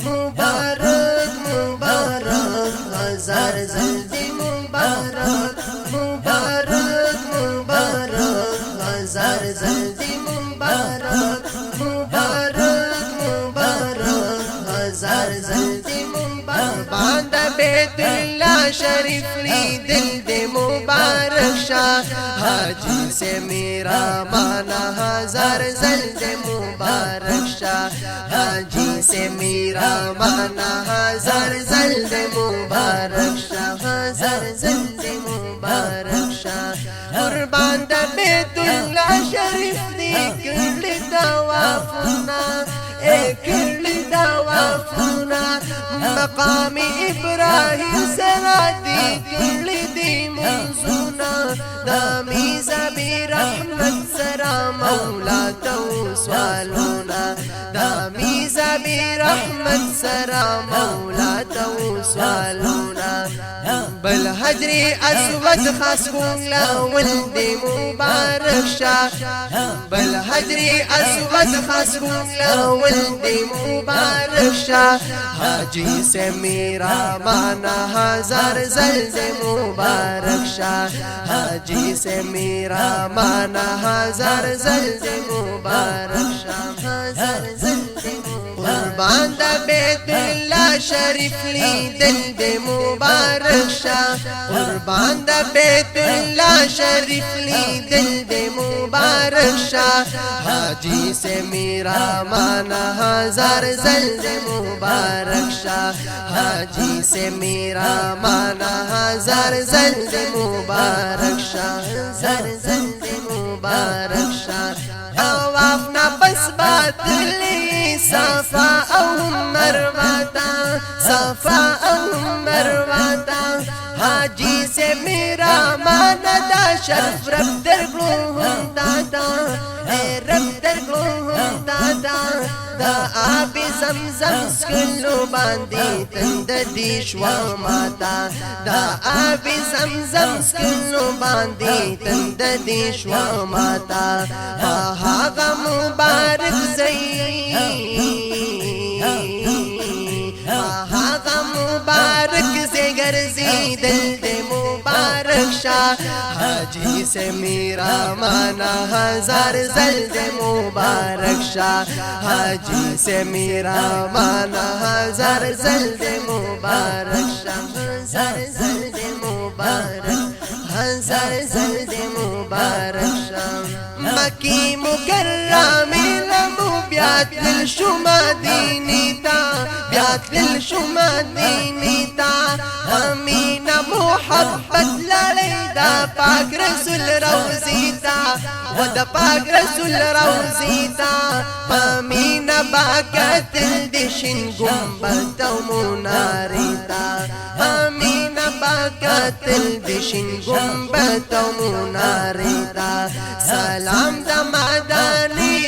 मुबारक मुबारक हजार जल्दी मुबारक मुबारक मुबारक हजार जल्दी मुबारक मुबारक मुबारक हजार जल्दी मुबारक बांध बैतुल्लाह शरीफ ली दिल दे मुबारक शाह हाजी से मेरा माना हजार जल्दी मुबारक शाह हाजी से मेरा माना हजार जल्दी मुबारक शाह हजार जल्दी मुबारक शाह कुर्बान दा बैतुल्लाह शरीफ दी कुल तवाफुना कुल तवाफुना मकाम इब्राहिम सलादी कुल दी मंसूना दामी ज़बी रहमत सरा मौला तो स्वालूना दामी ज़बी रहमत सरा मौला तो स्वालूना बल हजरी अस्वद खास कुला वल्द मुबारक शाह बल हजरी अस्वद खास कुला वल्द मुबारक शाह हाजी से मेरा माना हजार जल्द मुबारक शाह हाजी से मेरा माना हजार जल्द मुबारक शाह हजार जल्द कुर्बान दा बैतुल्लाह शरीफ ली दिल दे मुबारक शाह कुर्बान दा बैतुल्लाह शरीफ ली दिल दे मुबारक शाह हाजी से मेरा माना हजार जल्द मुबारक शाह हाजी से मेरा माना हजार जल्द मुबारक शाह हजार जल्द मुबारक शाह तवाफ ना बस बात ली सफा औ मरवाता सफा औ मरवाता हाजी से मेरा माना दा शर्फ रब दरगो हम दादा रब दरगो हम दादा दा आब ज़मज़म स्कुलो बांदी तंद दिशवा माता दा आब ज़मज़म स्कुलो बांदी तंद दिशवा माता हागा मुबारक ज़ई हागा मुबारक से गर्जी दिल दे मुबारक शाह हाजी से मेरा माना हजार जल्द मुबारक शाह हाजी से मेरा माना हजार जल्द मुबारक शाह हजार जल्द मुबारक हजार जल्द मुबारक शाह मकी मुकर्रम लमु ब्यात शुमा दीनीता ब्यात शुमा दीनीता अमीना मोहब्बत लड़ेदा पाक रसूल रोज़ीता वद पाक रसूल रोज़ीता अमीना बाकत दिशिन गुंबत मुनारिता अमीना बाकत दिशिन गुंबत मुनारिता सलाम दमादानी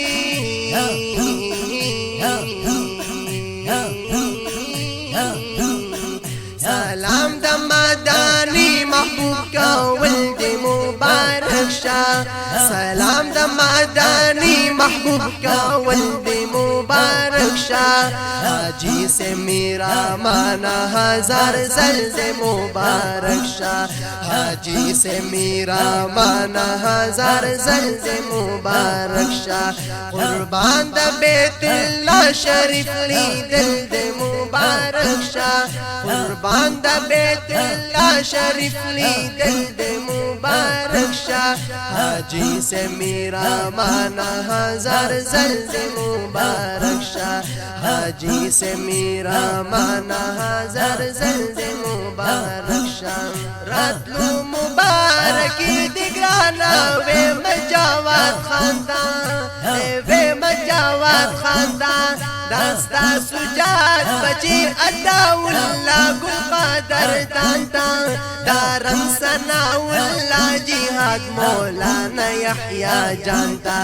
सलाम दमादानी महबूब का वल्द मुबारक शाह सलाम दमादानी महबूब का वल्द मुबारक शाह हाजी से मेरा माना हजार जल्द मुबारक शाह हाजी से मेरा माना हजार जल्द मुबारक शाह कुर्बान दा बैतुल्लाह शरीफ ली दिल दे मुबारक शाह कुर्बान दा बैतुल्लाह शरीफ ली दिल दे मुबारक शाह हाजी से मेरा माना हजार जल्द मुबारक शाह हाजी से मेरा माना हजार जल्द मुबारक शाह रातलू मुबारक दिगराना वे मजावत खानदान वे मजावत खानदान दास्ता सुजात बची अदाउल्ला गुल قدر دانتا دارم سناولا उल्ला जिहाद मौलाना यहया जानता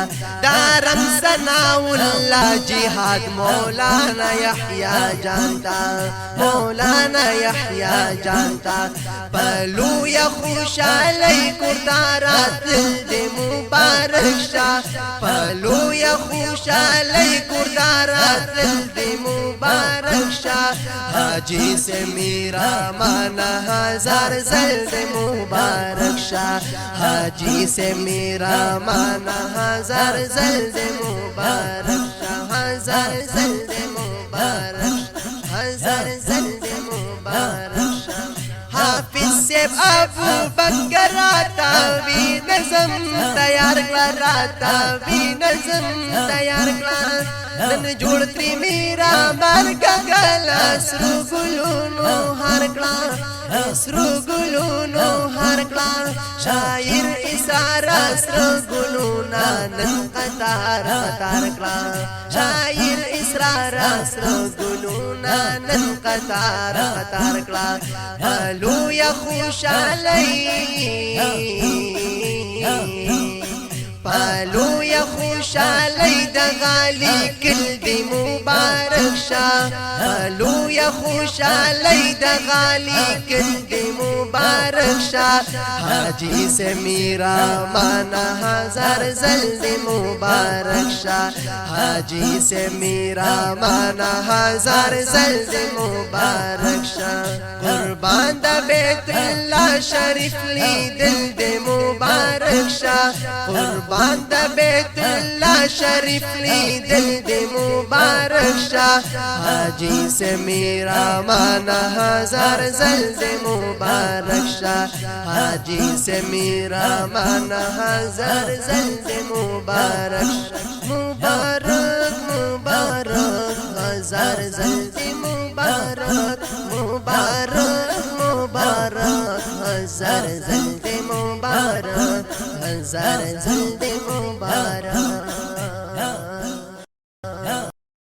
दारम सना उल्ला जिहाद मौलाना यहया जानता मौलाना यहया जानता पलू या खुशाली कुर्दारात दे मुबारक शाह पलू या खुशाली कुर्दारात दे मुबारक शाह हाजी से मेरा माना हजार जल्द मुबारक शाह हाजी से मेरा माना हजार जल्द मुबारक शाह हजार जल्द मुबारक हजार जल्द मुबारक शाह हाफिज से अबू बकर आता भी नज़म तैयार कराता भी नज़म तैयार करा नन जोड़त्री मेरा मार्ग गला श्रु गुलूनो हर कला श्रु गुलूनो हर कला शायर इसारा श्रु गुलूना नन कतार कतार कला शायर इसरारा श्रु गुलूना नन कतार कतार कला हलू या खुशाली पालू या खुशाली दगाली किल दी मुबारक शाह पालू या खुशाली दगाली किल दी मुबारक शाह हाजी से मेरा माना हजार जल्द मुबारक शाह हाजी से मेरा माना हजार जल्द मुबारक शाह कुर्बान दा बैतुल्लाह शरीफ ली दिल दे मुबारक शाह कुर्बान दा बैतुल्लाह शरीफ ली दिल दे मुबारक शाह हाजी से मेरा माना हजार जल्द मुबारक शाह हाजी से मेरा माना हजार जल्द मुबारक मुबारक मुबारक हजार जल्द मुबारक मुबारक मुबारक हजार जल्द मुबारक हजार जल्द मुबारक